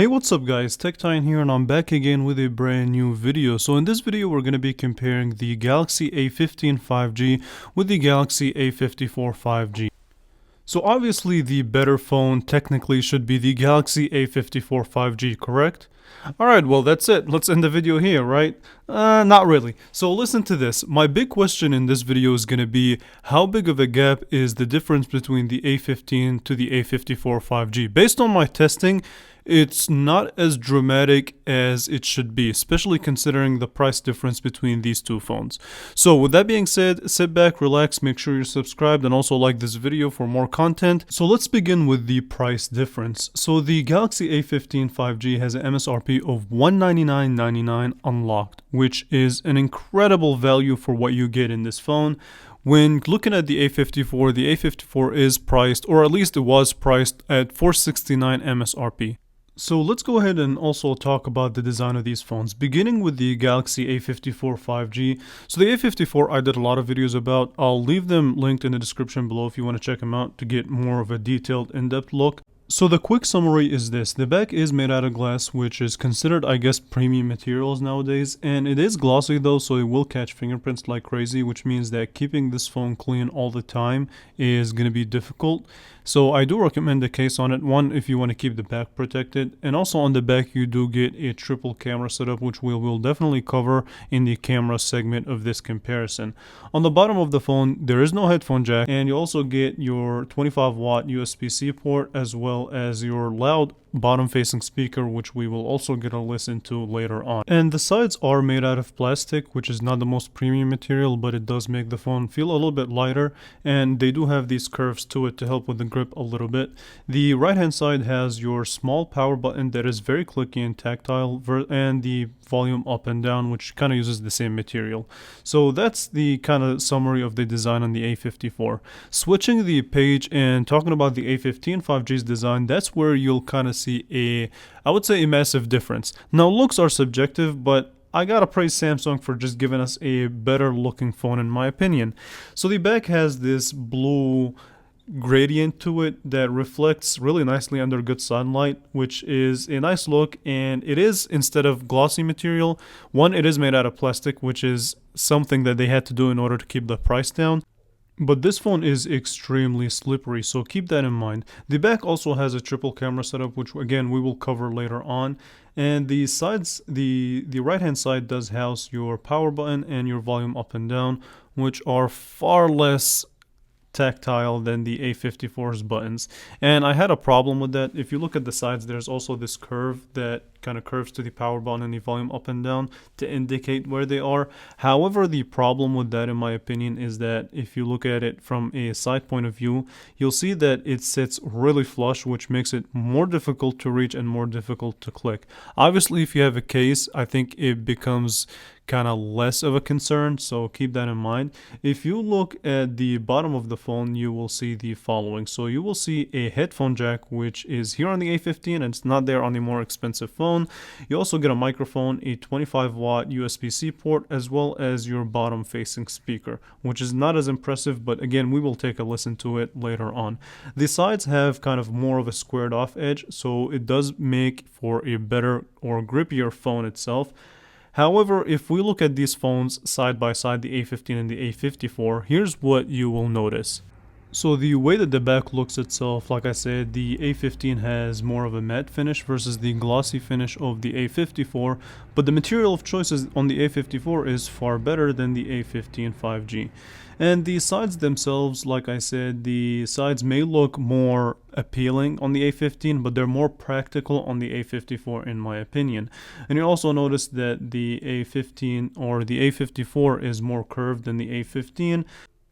Hey, what's up guys, TechTine here and I'm back again with a brand new video. So in this video we're going to be comparing the Galaxy A15 5G with the Galaxy A54 5G. So obviously the better phone technically should be the Galaxy A54 5G, correct? Alright, well that's it. Let's end the video here, right? Not really. So listen to this. My big question in this video is going to be how big of a gap is the difference between the A15 to the A54 5G? Based on my testing, it's not as dramatic as it should be, especially considering the price difference between these two phones. So with that being said, sit back, relax, make sure you're subscribed and also like this video for more content. So let's begin with the price difference. So the Galaxy A15 5G has an MSRP of $199.99 unlocked, which is an incredible value for what you get in this phone. When looking at the A54 is priced, or at least it was priced at $469 MSRP. So let's go ahead and also talk about the design of these phones, beginning with the Galaxy A54 5G. So the A54 I did a lot of videos about. I'll leave them linked in the description below if you want to check them out to get more of a detailed, in-depth look. So the quick summary is this: the back is made out of glass, which is considered, I guess, premium materials nowadays, and it is glossy though, so it will catch fingerprints like crazy, which means that keeping this phone clean all the time is going to be difficult. So I do recommend the case on it. One, if you want to keep the back protected, and also on the back you do get a triple camera setup, which we will definitely cover in the camera segment of this comparison. On the bottom of the phone there is no headphone jack, and you also get your 25-watt USB-C port as well as your loud bottom facing speaker, which we will also get a listen to later on. And the sides are made out of plastic, which is not the most premium material, but it does make the phone feel a little bit lighter, and they do have these curves to it to help with the grip a little bit. The right hand side has your small power button that is very clicky and tactile, and the volume up and down, which kind of uses the same material. So that's the kind of summary of the design on the A54. Switching the page and talking about the A15 5G's design, that's where you'll kind of see I would say a massive difference. Now looks are subjective, but I gotta praise Samsung for just giving us a better looking phone in my opinion. So the back has this blue gradient to it that reflects really nicely under good sunlight, which is a nice look, and it is, instead of glossy material, one, it is made out of plastic, which is something that they had to do in order to keep the price down. But this phone is extremely slippery, so keep that in mind. The back also has a triple camera setup, which again we will cover later on. And the sides, the right hand side does house your power button and your volume up and down, which are far less tactile than the A54's buttons, and I had a problem with that. If you look at the sides, there's also this curve that kind of curves to the power button and the volume up and down to indicate where they are. However, the problem with that in my opinion is that if you look at it from a side point of view, you'll see that it sits really flush, which makes it more difficult to reach and more difficult to click. Obviously if you have a case, I think it becomes kind of less of a concern, so keep that in mind. If you look at the bottom of the phone, you will see the following. So you will see a headphone jack, which is here on the A15 and it's not there on the more expensive phone. You also get a microphone, a 25-watt USB-C port, as well as your bottom facing speaker, which is not as impressive, but again we will take a listen to it later on. The sides have kind of more of a squared off edge, so it does make for a better or grippier phone itself. However, if we look at these phones side by side, the A15 and the A54, here's what you will notice. So the way that the back looks itself, like I said, the A15 has more of a matte finish versus the glossy finish of the A54, but the material of choices on the A54 is far better than the A15 5G. And the sides themselves, like I said, the sides may look more appealing on the A15, but they're more practical on the A54 in my opinion. And you also notice that the A15 or the A54 is more curved than the A15.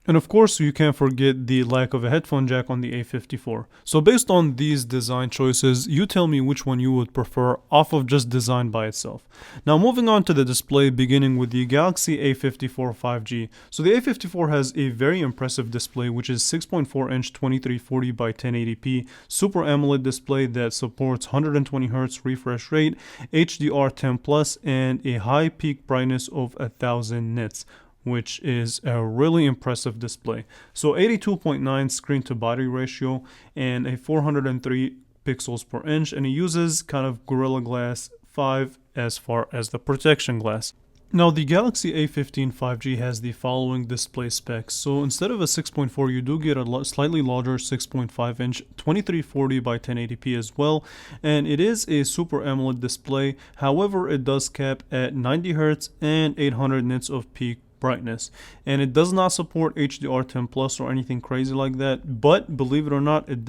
And of course you can't forget the lack of a headphone jack on the A54. So based on these design choices, you tell me which one you would prefer off of just design by itself. Now moving on to the display, beginning with the Galaxy A54 5G. So the A54 has a very impressive display, which is 6.4 inch 2340 by 1080p Super AMOLED display that supports 120Hz refresh rate, HDR10+, and a high peak brightness of 1000 nits, which is a really impressive display. So 82.9 screen to body ratio and a 403 pixels per inch, and it uses kind of Gorilla Glass 5 as far as the protection glass. Now, the Galaxy A15 5G has the following display specs. So instead of a 6.4, you do get a slightly larger 6.5 inch 2340 by 1080p as well. And it is a Super AMOLED display. However, it does cap at 90 Hz and 800 nits of peak brightness, and it does not support HDR10 plus or anything crazy like that, but believe it or not, it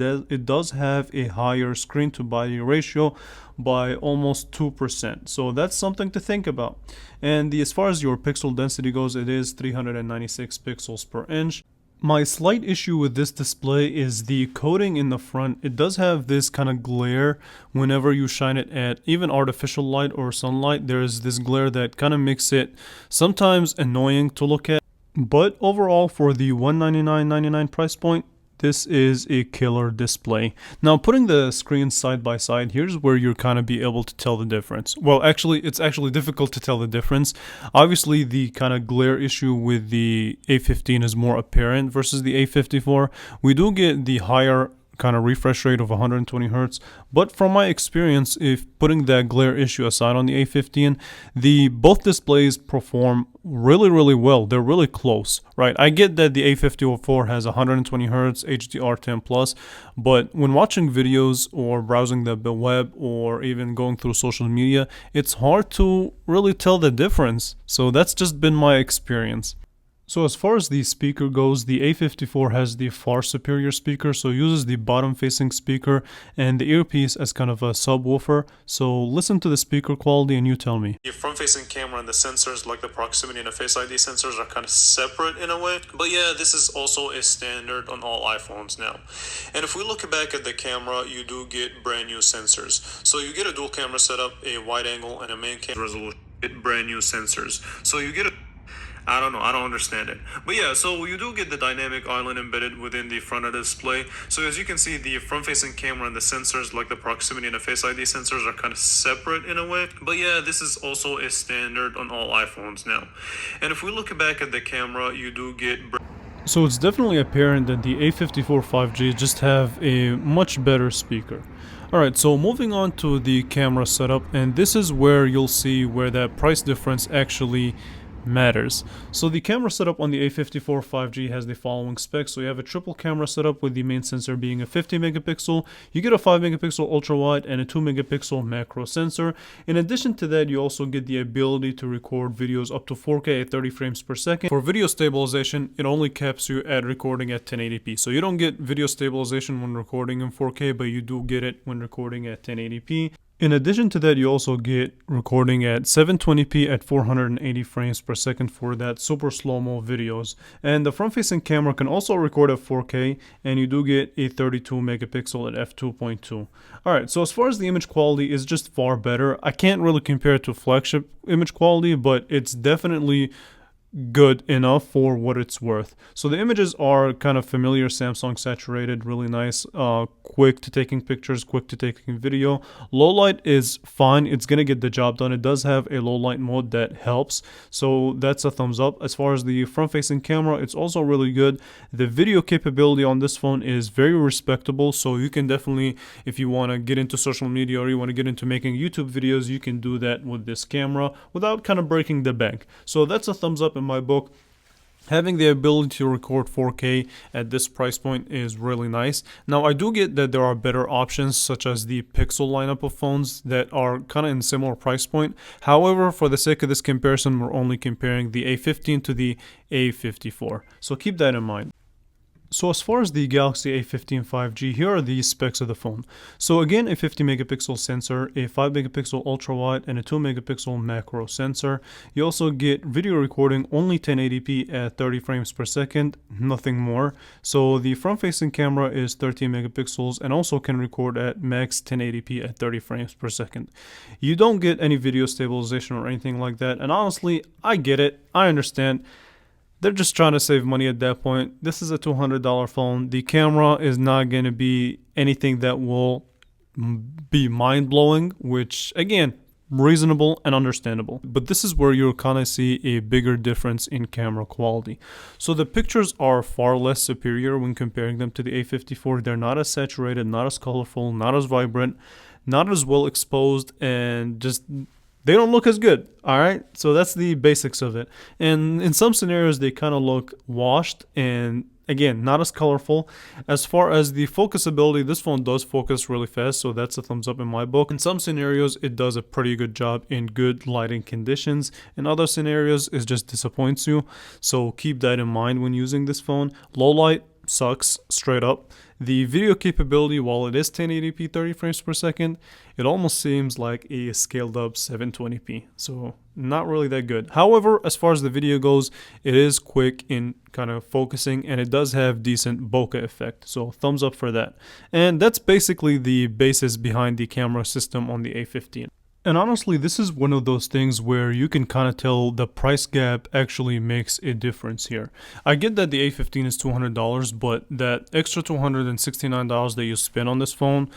does have a higher screen to body ratio by almost 2%, so that's something to think about. And as far as your pixel density goes, it is 396 pixels per inch. My slight issue with this display is the coating in the front. It does have this kind of glare whenever you shine it at even artificial light or sunlight. There's this glare that kind of makes it sometimes annoying to look at. But overall, for the $199.99 price point, this is a killer display. Now, putting the screens side by side, here's where you're kind of be able to tell the difference. Well, actually, it's actually difficult to tell the difference. Obviously, the kind of glare issue with the A15 is more apparent versus the A54. We do get the higher kind of refresh rate of 120 Hz, but from my experience, if putting that glare issue aside on the A15, both displays perform really well. They're really close, right? I get that the A54 has 120 Hz HDR10 plus, but when watching videos or browsing the web or even going through social media, it's hard to really tell the difference. So that's just been my experience. So as far as the speaker goes, the A54 has the far superior speaker, so it uses the bottom facing speaker and the earpiece as kind of a subwoofer. So listen to the speaker quality and you tell me. The front facing camera and the sensors like the proximity and the Face ID sensors are kind of separate in a way. But yeah, this is also a standard on all iPhones now. And if we look back at the camera, you do get brand new sensors. So you get a dual camera setup, a wide angle and a main camera resolution. Brand new sensors. So you get I don't know, I don't understand it. But yeah, so you do get the dynamic island embedded within the front of the display. So as you can see, the front-facing camera and the sensors, like the proximity and the Face ID sensors, are kind of separate in a way. But yeah, this is also a standard on all iPhones now. And if we look back at the camera, you do get... So it's definitely apparent that the A54 5G just have a much better speaker. Alright, so moving on to the camera setup, and this is where you'll see where that price difference actually matters. So the camera setup on the A54 5G has the following specs. So you have a triple camera setup with the main sensor being a 50 megapixel. You get a 5 megapixel ultra wide and a 2 megapixel macro sensor. In addition to that, you also get the ability to record videos up to 4K at 30 frames per second. For video stabilization, it only caps you at recording at 1080p. So you don't get video stabilization when recording in 4K, but you do get it when recording at 1080p. In addition to that, you also get recording at 720p at 480 frames per second for that super slow-mo videos. And the front-facing camera can also record at 4K, and you do get a 32 megapixel at f2.2. Alright, so as far as the image quality is just far better. I can't really compare it to flagship image quality, but it's definitely good enough for what it's worth. So the images are kind of familiar Samsung saturated, really nice, quick to taking pictures, quick to taking video. Low light is fine, it's gonna get the job done. It does have a low light mode that helps, so that's a thumbs up. As far as the front facing camera, it's also really good. The video capability on this phone is very respectable, so you can definitely, if you want to get into social media or you want to get into making YouTube videos, you can do that with this camera without kind of breaking the bank. So that's a thumbs up in my book. Having the ability to record 4K at this price point is really nice. Now, I do get that there are better options such as the Pixel lineup of phones that are kind of in similar price point. However, for the sake of this comparison, we're only comparing the A15 to the A54. So keep that in mind. So as far as the Galaxy A15 5G, here are the specs of the phone. So again, a 50 megapixel sensor, a 5 megapixel ultra wide, and a 2 megapixel macro sensor. You also get video recording only 1080p at 30 frames per second, nothing more. So the front facing camera is 13 megapixels and also can record at max 1080p at 30 frames per second. You don't get any video stabilization or anything like that, and honestly, I get it, I understand. They're just trying to save money at that point. This is a $200 phone. The camera is not going to be anything that will be mind-blowing, which, again, reasonable and understandable. But this is where you'll kind of see a bigger difference in camera quality. So the pictures are far less superior when comparing them to the A54. They're not as saturated, not as colorful, not as vibrant, not as well exposed, and just they don't look as good. All right, so that's the basics of it. And in some scenarios they kind of look washed, and again, not as colorful. As far as the focus ability, this phone does focus really fast, so that's a thumbs up in my book. In some scenarios it does a pretty good job in good lighting conditions. In other scenarios it just disappoints you, so keep that in mind when using this phone. Low light sucks straight up. The video capability, while it is 1080p 30 frames per second, it almost seems like a scaled up 720p, so not really that good. However, as far as the video goes, it is quick in kind of focusing, and it does have decent bokeh effect, so thumbs up for that. And that's basically the basis behind the camera system on the A15. And honestly, this is one of those things where you can kind of tell the price gap actually makes a difference here. I get that the A15 is $200, but that extra $269 that you spend on this phone,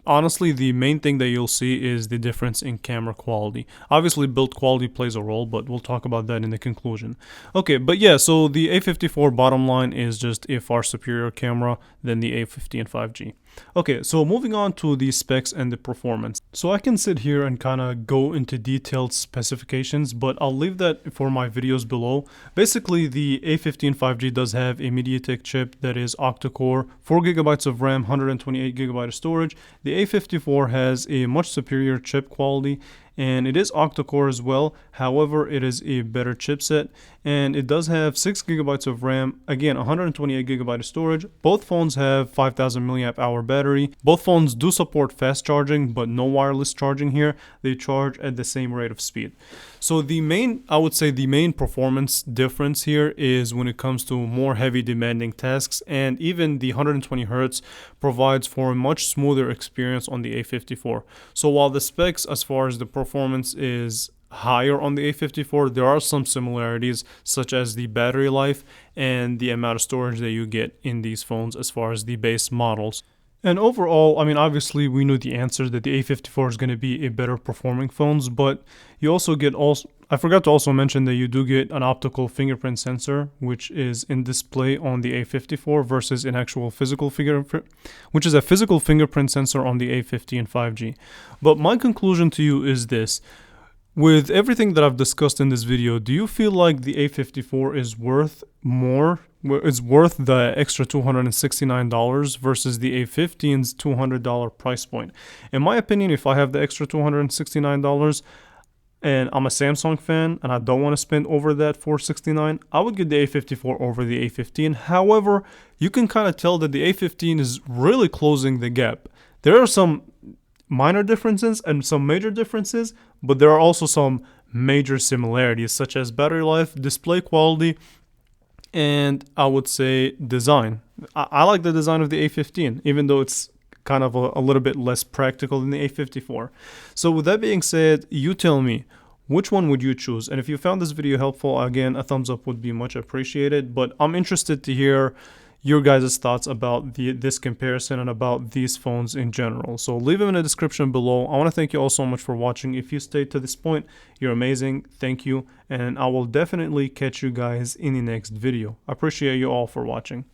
honestly, the main thing that you'll see is the difference in camera quality. Obviously, build quality plays a role, but we'll talk about that in the conclusion. Okay, but yeah, so the A54 bottom line is just a far superior camera than the A15 5G. Okay, so moving on to the specs and the performance. So I can sit here and kind of go into detailed specifications, but I'll leave that for my videos below. Basically, the A15 5G does have a MediaTek chip that is octa-core, 4GB of RAM, 128GB of storage. The A54 has a much superior chip quality, and it is octa-core as well. However, it is a better chipset, and it does have 6GB of RAM, again 128GB of storage. Both phones have 5000 mAh battery. Both phones do support fast charging, but no wireless charging here. They charge at the same rate of speed. So I would say the main performance difference here is when it comes to more heavy demanding tasks, and even the 120Hz provides for a much smoother experience on the A54. So while the specs as far as the performance is higher on the A54, there are some similarities, such as the battery life and the amount of storage that you get in these phones as far as the base models. And overall, I mean, obviously we knew the answer that the A54 is going to be a better performing phones, but you also get I forgot to also mention that you do get an optical fingerprint sensor, which is in display on the A54 versus an actual physical fingerprint, which is a physical fingerprint sensor on the A15 5G. But my conclusion to you is this. With everything that I've discussed in this video, do you feel like the A54 is worth more? It's worth the extra $269 versus the A15's $200 price point? In my opinion, if I have the extra $269 and I'm a Samsung fan and I don't want to spend over that $469, I would get the A54 over the A15. However, you can kind of tell that the A15 is really closing the gap. There are some minor differences and some major differences, but there are also some major similarities, such as battery life, display quality, and I would say design. I like the design of the A15, even though it's kind of a little bit less practical than the A54. So with that being said, you tell me, which one would you choose? And if you found this video helpful, again, a thumbs up would be much appreciated. But I'm interested to hear your guys' thoughts about this comparison and about these phones in general. So leave them in the description below. I want to thank you all so much for watching. If you stayed to this point, you're amazing. Thank you. And I will definitely catch you guys in the next video. I appreciate you all for watching.